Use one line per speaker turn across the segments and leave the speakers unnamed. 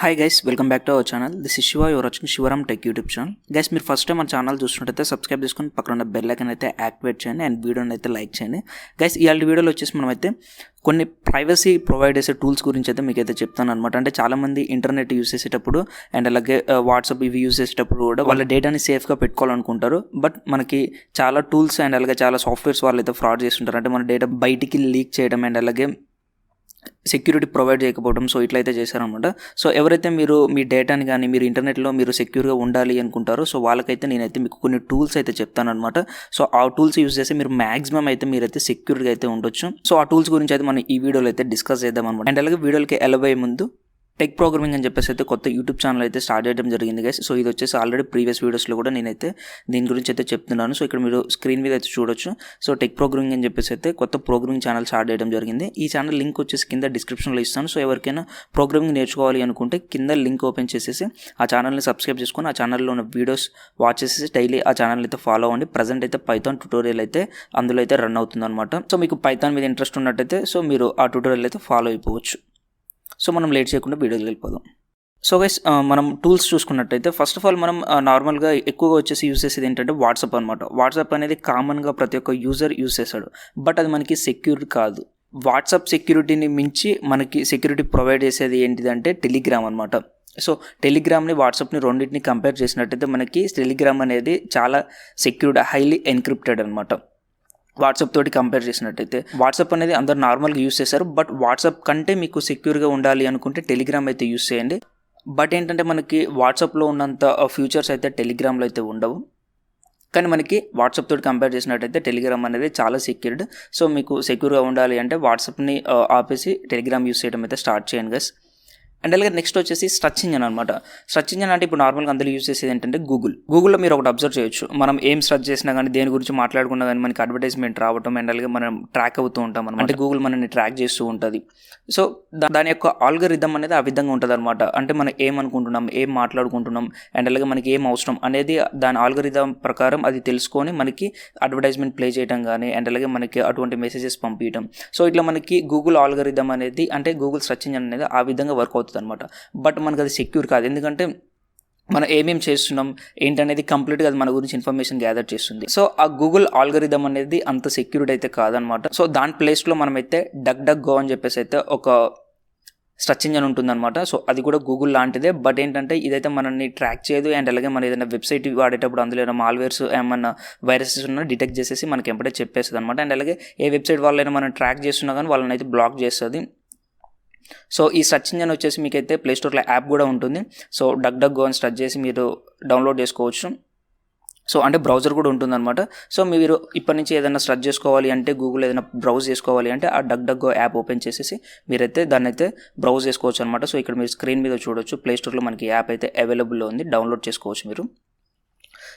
Hi guys, welcome back to our channel. This is Shiva, your watching Shivaram tech YouTube channel. Guys, మీరు first time మన channel చూస్తున్నట్టయితే subscribe చేసుకొని పక్కన ఉన్న bell icon అయితే యాక్టివేట్ చేయండి అండ్ వీడియోని అయితే లైక్ చేయండి. గైస్, ఇవాళ వీడియోలో వచ్చేసి మనమైతే కొన్ని ప్రైవసీ ప్రొవైడ్ చేసే టూల్స్ గురించి అయితే మీకు అయితే చెప్తాను అనమాట. అంటే చాలామంది ఇంటర్నెట్ యూస్ చేసేటప్పుడు అండ్ అలాగే వాట్సాప్ ఇవి యూస్ చేసేటప్పుడు కూడా వాళ్ళ డేటాని సేఫ్గా పెట్టుకోవాలనుకుంటారు. బట్ మనకి చాలా టూల్స్ అండ్ అలాగే చాలా సాఫ్ట్వేర్స్ వాళ్ళు అయితే ఫ్రాడ్ చేస్తుంటారు. అంటే మన డేటా బయటికి లీక్ చేయడం అండ్ అలాగే సెక్యూరిటీ ప్రొవైడ్ చేయకపోవడం. సో ఇట్లయితే చేశారనమాట. సో ఎవరైతే మీరు మీ డేటాని కానీ మీరు ఇంటర్నెట్లో మీరు సెక్యూర్గా ఉండాలి అనుకుంటారో సో వాళ్ళకైతే నేనైతే మీకు కొన్ని టూల్స్ అయితే చెప్తానమాట. సో ఆ టూల్స్ యూజ్ చేసి మీరు మ్యాక్సిమం అయితే మీరైతే సెక్యూర్గా అయితే ఉండొచ్చు. సో ఆ టూల్స్ గురించి అయితే మనం ఈ వీడియోలో అయితే డిస్కస్ చేద్దాం అనమాట. అండ్ అలాగే వీడియోలకి వెళ్ళబోయే ముందు టెక్ ప్రోగ్రామింగ్ అని చెప్పేసి అయితే కొత్త యూట్యూబ్ ఛానల్ అయితే స్టార్ట్ చేయడం జరిగింది గైస్. సో ఇది వచ్చేసి ఆల్రెడీ ప్రీవియస్ వీడియోస్లో కూడా నేనైతే దీని గురించి అయితే చెప్తున్నాను. సో ఇక్కడ మీరు స్క్రీన్ మీద అయితే చూడొచ్చు. సో టెక్ ప్రోగ్రామింగ్ అని చెప్పేసి అయితే కొత్త ప్రోగ్రామింగ్ ఛానల్ స్టార్ట్ చేయడం జరిగింది. ఈ ఛానల్ లింక్ వచ్చేసి కింద డిస్క్రిప్షన్లో ఇస్తాను. సో ఎవరికైనా ప్రోగ్రామింగ్ నేర్చుకోవాలి అనుకుంటే కింద లింక్ ఓపెన్ చేసేసి ఆ ఛానల్ని సబ్స్క్రైబ్ చేసుకొని ఆ ఛానల్లో ఉన్న వీడియోస్ వాచ్ చేసేసి డైలీ ఆ ఛానల్ అయితే ఫాలో అవ్వండి. ప్రజెంట్ అయితే పైథాన్ ట్యూటోరియల్ అయితే అందులో అయితే రన్ అవుతుంది అనమాట. సో మీకు పైథాన్ మీద ఇంట్రెస్ట్ ఉన్నట్టయితే సో మీరు ఆ ట్యూటోరియల్ అయితే ఫాలో అయిపోవచ్చు. సో మనం లేట్ చేయకుండా వీడియోకి వెళ్ళిపోదాం. సో గైస్, మనం టూల్స్ చూసుకున్నట్టయితే ఫస్ట్ ఆఫ్ ఆల్ మనం నార్మల్గా ఎక్కువగా వచ్చేసి యూస్ చేసేది ఏంటంటే వాట్సాప్ అనమాట. వాట్సాప్ అనేది కామన్గా ప్రతి ఒక్క యూజర్ యూస్ చేస్తాడు. బట్ అది మనకి సెక్యూర్ కాదు. వాట్సాప్ సెక్యూరిటీని మించి మనకి సెక్యూరిటీ ప్రొవైడ్ చేసేది ఏంటిదంటే టెలిగ్రామ్ అనమాట. సో టెలిగ్రామ్ని వాట్సాప్ని రెండింటిని కంపేర్ చేసినట్టయితే మనకి టెలిగ్రామ్ అనేది చాలా సెక్యూర్డ్, హైలీ ఎన్క్రిప్టెడ్ అనమాట. వాట్సాప్ తోటి కంపేర్ చేసినట్టయితే వాట్సాప్ అనేది అందరు నార్మల్గా యూస్ చేస్తారు. బట్ వాట్సాప్ కంటే మీకు సెక్యూర్గా ఉండాలి అనుకుంటే టెలిగ్రామ్ అయితే యూస్ చేయండి. బట్ ఏంటంటే మనకి వాట్సాప్లో ఉన్నంత ఫ్యూచర్స్ అయితే టెలిగ్రామ్లో అయితే ఉండవు. కానీ మనకి వాట్సాప్ తోటి కంపేర్ చేసినట్టయితే టెలిగ్రామ్ అనేది చాలా సెక్యూర్డ్. సో మీకు సెక్యూర్గా ఉండాలి అంటే వాట్సాప్ని ఆపేసి టెలిగ్రామ్ యూస్ చేయడం అయితే స్టార్ట్ చేయండి గైస్. అండ్ అలాగే నెక్స్ట్ వచ్చేసి సర్చ్ ఇంజన్ అనమాట. సర్చ్ ఇంజన్ అంటే ఇప్పుడు నార్మల్గా అందరూ యూస్ చేసేది ఏంటంటే గూగుల్లో మీరు ఒకటి అబ్జర్వ్ చేయొచ్చు. మనం ఏం సర్చ్ చేసినా కానీ దేని గురించి మాట్లాడుకున్నా కానీ మనకి అడ్వర్టైజ్మెంట్ రావడం అండ్ అలాగే మనం ట్రాక్ అవుతూ ఉంటాం అనమాట. అంటే గూగుల్ మనల్ని ట్రాక్ చేస్తూ ఉంటుంది. సో దాని యొక్క ఆల్గరిథం అనేది ఆ విధంగా ఉంటుంది అనమాట. అంటే మనం ఏమనుకుంటున్నాం, ఏం మాట్లాడుకుంటున్నాం అండ్ అలాగే మనకి ఏం అవసరం అనేది దాని ఆల్గరిథం ప్రకారం అది తెలుసుకొని మనకి అడ్వర్టైజ్మెంట్ ప్లే చేయడం కానీ అండ్ అలాగే మనకి అటువంటి మెసేజెస్ పంపించడం. సో ఇట్లా మనకి గూగుల్ ఆల్గరిథం అనేది అంటే గూగుల్ సర్చ్ ఇంజన్ అనేది ఆ విధంగా వర్క్ అవుతుంది అనమాట. బట్ మనకు అది సెక్యూర్ కాదు. ఎందుకంటే మనం ఏమేం చేస్తున్నాం ఏంటనేది కంప్లీట్గా అది మన గురించి ఇన్ఫర్మేషన్ గ్యాదర్ చేస్తుంది. సో ఆ గూగుల్ ఆల్గరిథం అనేది అంత సెక్యూర్డ్ అయితే కాదనమాట. సో దాని ప్లేస్లో మనమైతే డక్ గో అని చెప్పేసి అయితే ఒక సర్చ్ ఇంజన్ ఉంటుందన్నమాట. సో అది కూడా గూగుల్ లాంటిదే. బట్ ఏంటంటే ఇదైతే మనల్ని ట్రాక్ చేయదు అండ్ అలాగే మనం ఏదైనా వెబ్సైట్ వాడేటప్పుడు అందులో ఏమైనా మాల్వేర్స్ ఏమన్నా వైరసెస్ ఉన్నా డిటెక్ట్ చేసేసి మనకి ఎప్పుడైతే చెప్పేస్తుంది అనమాట. అండ్ అలాగే ఏ వెబ్సైట్ వాళ్ళైనా మనం ట్రాక్ చేస్తున్నా కానీ వాళ్ళని అయితే బ్లాక్ చేస్తుంది. సో ఈ సర్చ్ ఇంజన్ వచ్చేసి మీకైతే ప్లేస్టోర్లో యాప్ కూడా ఉంటుంది. సో డక్ గో అని సెర్చ్ చేసి మీరు డౌన్లోడ్ చేసుకోవచ్చు. సో అంటే బ్రౌజర్ కూడా ఉంటుందన్నమాట. సో మీరు ఇప్పటి నుంచి ఏదైనా సెర్చ్ చేసుకోవాలి అంటే గూగుల్ ఏదైనా బ్రౌజ్ చేసుకోవాలి అంటే ఆ డక్ గో యాప్ ఓపెన్ చేసేసి మీరైతే దాన్ని అయితే బ్రౌజ్ చేసుకోవచ్చు అనమాట. సో ఇక్కడ మీరు స్క్రీన్ మీద చూడొచ్చు, ప్లేస్టోర్లో మనకి యాప్ అయితే అవైలబుల్లో ఉంది, డౌన్లోడ్ చేసుకోవచ్చు మీరు.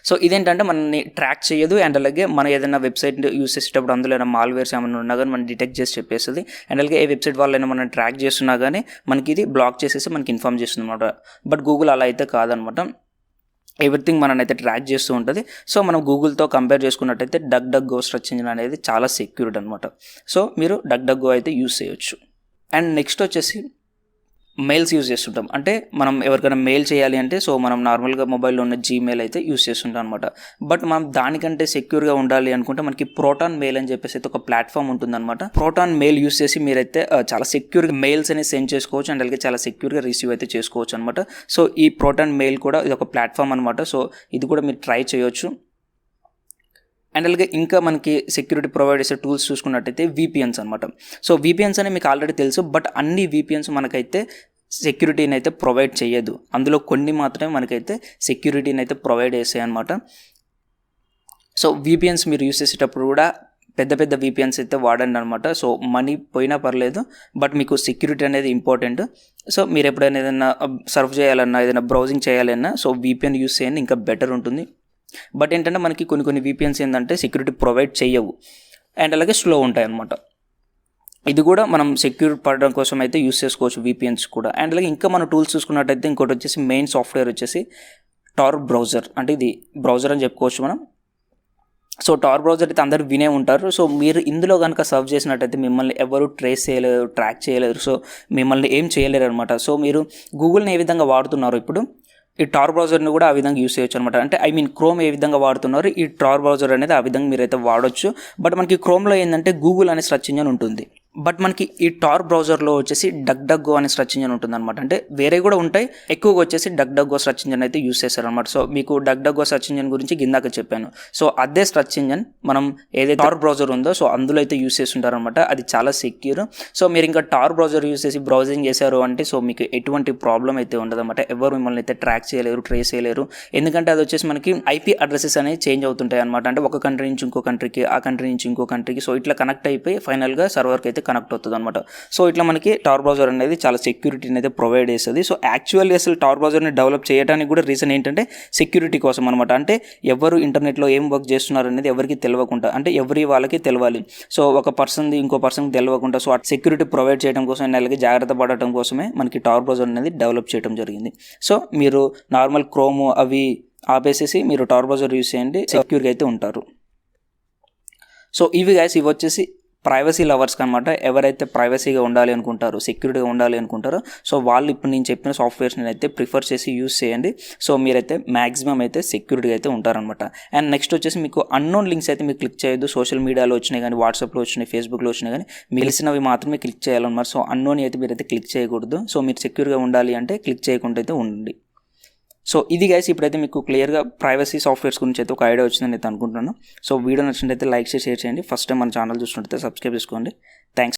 సో ఇదేంటంటే మనల్ని ట్రాక్ చేయదు అండ్ అలాగే మనం ఏదైనా వెబ్సైట్ యూస్ చేసేటప్పుడు అందులో ఏమైనా మాల్వేర్స్ ఏమైనా ఉన్నా కానీ మనం డిటెక్ట్ చేసి చెప్పేస్తుంది. అండ్ అలాగే ఏ వెబ్సైట్ వాళ్ళైనా మనం ట్రాక్ చేస్తున్నా కానీ మనకి ఇది బ్లాక్ చేసేసి మనకి ఇన్ఫార్మ్ చేస్తుంది అనమాట. బట్ గూగుల్ అలా అయితే కాదనమాట. ఎవ్రీథింగ్ మనల్ని అయితే ట్రాక్ చేస్తూ ఉంటుంది. సో మనం గూగుల్తో కంపేర్ చేసుకున్నట్టయితే డక్ గో సర్చ్ ఇంజిన్ అనేది చాలా సెక్యూర్డ్ అనమాట. సో మీరు డక్ గో అయితే యూస్ చేయొచ్చు. అండ్ నెక్స్ట్ వచ్చేసి మెయిల్స్ యూజ్ చేస్తుంటాం. అంటే మనం ఎవరికైనా మెయిల్ చేయాలి అంటే సో మనం నార్మల్గా మొబైల్లో ఉన్న జీమెయిల్ అయితే యూజ్ చేస్తుంటాం అనమాట. బట్ మనం దానికంటే సెక్యూర్గా ఉండాలి అనుకుంటే మనకి ప్రోటాన్ మెయిల్ అని చెప్పేసి అయితే ఒక ప్లాట్ఫామ్ ఉంటుందన్నమాట. ప్రోటాన్ మెయిల్ యూజ్ చేసి మీరైతే చాలా సెక్యూర్గా మెయిల్స్ అనేది సెండ్ చేసుకోవచ్చు అండ్ అలాగే చాలా సెక్యూర్గా రిసీవ్ అయితే చేసుకోవచ్చు అనమాట. సో ఈ ప్రోటాన్ మెయిల్ కూడా ఇది ఒక ప్లాట్ఫామ్ అనమాట. సో ఇది కూడా మీరు ట్రై చేయొచ్చు. అండ్ అలాగే ఇంకా మనకి సెక్యూరిటీ ప్రొవైడ్ చేసే టూల్స్ చూసుకున్నట్టయితే VPNs అనమాట. సో VPNs అనేవి మీకు ఆల్రెడీ తెలుసు. బట్ అన్ని VPNs మనకైతే సెక్యూరిటీని అయితే ప్రొవైడ్ చేయదు. అందులో కొన్ని మాత్రమే మనకైతే సెక్యూరిటీని అయితే ప్రొవైడ్ చేస్తాయి అనమాట. సో VPNs మీరు యూస్ చేసేటప్పుడు కూడా పెద్ద VPNs అయితే వాడండి అనమాట. సో మనీ పోయినా పర్లేదు బట్ మీకు సెక్యూరిటీ అనేది ఇంపార్టెంట్. సో మీరు ఎప్పుడైనా ఏదైనా సర్వ్ చేయాలన్నా ఏదైనా బ్రౌజింగ్ చేయాలన్నా సో VPN యూస్ చేయండి, ఇంకా బెటర్ ఉంటుంది. బట్ ఏంటంటే మనకి కొన్ని VPNs ఏంటంటే సెక్యూరిటీ ప్రొవైడ్ చేయవు అండ్ అలాగే స్లో ఉంటాయి అనమాట. ఇది కూడా మనం సెక్యూర్ పడడం కోసం అయితే యూస్ చేసుకోవచ్చు VPNs కూడా. అండ్ అలాగే ఇంకా మన టూల్స్ చూసుకున్నట్టయితే ఇంకోటి వచ్చేసి మెయిన్ సాఫ్ట్వేర్ వచ్చేసి టార్ బ్రౌజర్. అంటే ఇది బ్రౌజర్ అని చెప్పుకోవచ్చు మనం. సో టార్ బ్రౌజర్ అయితే అందరూ వినే ఉంటారు. సో మీరు ఇందులో కనుక సర్వ్ చేసినట్టయితే మిమ్మల్ని ఎవరు ట్రేస్ చేయలేరు, ట్రాక్ చేయలేరు. సో మిమ్మల్ని ఏం చేయలేరు అనమాట. సో మీరు గూగుల్ని ఏ విధంగా వాడుతున్నారో ఇప్పుడు ఈ టార్ బ్రౌజర్ని కూడా ఆ విధంగా యూస్ చేయొచ్చు అనమాట. అంటే క్రోమ్ ఏ విధంగా వాడుతున్నారు, ఈ టార్ బ్రౌజర్ అనేది ఆ విధంగా మీరైతే వాడొచ్చు. బట్ మనకి క్రోమ్లో ఏంటంటే గూగుల్ అనే సెర్చ్ ఇంజిన్ ఉంటుంది. బట్ మనకి ఈ టార్ బ్రౌజర్లో వచ్చేసి డక్ అనే సెర్చ్ ఇంజిన్ ఉంటుంది అనమాట. అంటే వేరే కూడా ఉంటాయి, ఎక్కువగా వచ్చేసి డక్ సెర్చ్ ఇంజిన్ అయితే యూస్ చేస్తారు అనమాట. సో మీకు డక్ సెర్చ్ ఇంజిన్ గురించి గిందాక చెప్పాను. సో అదే సెర్చ్ ఇంజిన్ మనం ఏదైతే టార్ బ్రౌజర్ ఉందో సో అందులో అయితే యూస్ చేస్తుంటారు అనమాట. అది చాలా సెక్యూర్. సో మీరు ఇంకా టార్ బ్రౌజర్ యూస్ చేసి బ్రౌజింగ్ చేశారు అంటే సో మీకు ఎటువంటి ప్రాబ్లం అయితే ఉండదు అనమాట. ఎవరు మిమ్మల్ని అయితే ట్రాక్ చేయలేరు, ట్రేస్ చేయలేరు. ఎందుకంటే అది వచ్చేసి మనకి ఐపీ అడ్రసెస్ అనేవి చేంజ్ అవుతుంటాయి అనమాట. అంటే ఒక కంట్రీ నుంచి ఇంకో కంట్రీకి, ఆ కంట్రీ నుంచి ఇంకో కంట్రీకి సో ఇట్లా కనెక్ట్ అయిపోయి ఫైనల్గా సర్వర్కి అయితే కనెక్ట్ అవుతుంది అనమాట. సో ఇట్లా మనకి టార్ బ్రౌజర్ అనేది చాలా సెక్యూరిటీని అయితే ప్రొవైడ్ చేస్తుంది. సో యాక్చువల్లీ అసలు టార్ బ్రౌజర్ని డెవలప్ చేయడానికి కూడా రీజన్ ఏంటంటే సెక్యూరిటీ కోసం అనమాట. అంటే ఎవరు ఇంటర్నెట్లో ఏం వర్క్ చేస్తున్నారు అనేది ఎవరికి తెలియకుండా, అంటే ఎవరి వాళ్ళకి తెలియాలి. సో ఒక పర్సన్ది ఇంకో పర్సన్కి తెలియకుండా సో సెక్యూరిటీ ప్రొవైడ్ చేయడం కోసం నెలకి జాగ్రత్త పడటం కోసమే మనకి టార్ బ్రౌజర్ అనేది డెవలప్ చేయడం జరిగింది. సో మీరు నార్మల్ క్రోమ్ అవి ఆపేసేసి మీరు టార్ బ్రౌజర్ యూస్ చేయండి, సెక్యూర్గా అయితే ఉంటారు. సో ఇవి వచ్చేసి ప్రైవసీ లవర్స్కి అనమాట. ఎవరైతే ప్రైవసీగా ఉండాలి అనుకుంటారో, సెక్యూరిటీగా ఉండాలి అనుకుంటారో సో వాళ్ళు ఇప్పుడు నేను చెప్పిన సాఫ్ట్వేర్స్ని అయితే ప్రిఫర్ చేసి యూస్ చేయండి. సో మీరైతే మ్యాక్సిమం అయితే సెక్యూరిటీగా అయితే ఉంటారనమాట. అండ్ నెక్స్ట్ వచ్చేసి మీకు అన్నోన్ లింక్స్ అయితే మీరు క్లిక్ చేయొద్దు. సోషల్ మీడియాలో వచ్చినాయి కానీ, వాట్సాప్లో వచ్చినాయి, ఫేస్బుక్లో వచ్చినాయి కానీ తెలిసినవి మాత్రమే క్లిక్ చేయాలన్నమాట. సో అన్నోన్ అయితే మీరైతే క్లిక్ చేయకూడదు. సో మీరు సెక్యూర్గా ఉండాలి అంటే క్లిక్ చేయకుండా అయితే ఉండండి. సో ఇది ఇప్పుడైతే మీకు క్లియర్గా ప్రైవసీ సాఫ్ట్వేర్స్ గురించి అయితే ఒక ఐడియా వచ్చిందని అయితే అనుకుంటున్నాను. సో వీడియో నచ్చినట్లయితే లైక్ షేర్ చేయండి. ఫస్ట్ టైం మన ఛానల్ చూసినట్లయితే సబ్స్క్రైబ్ చేసుకోండి. థ్యాంక్స్.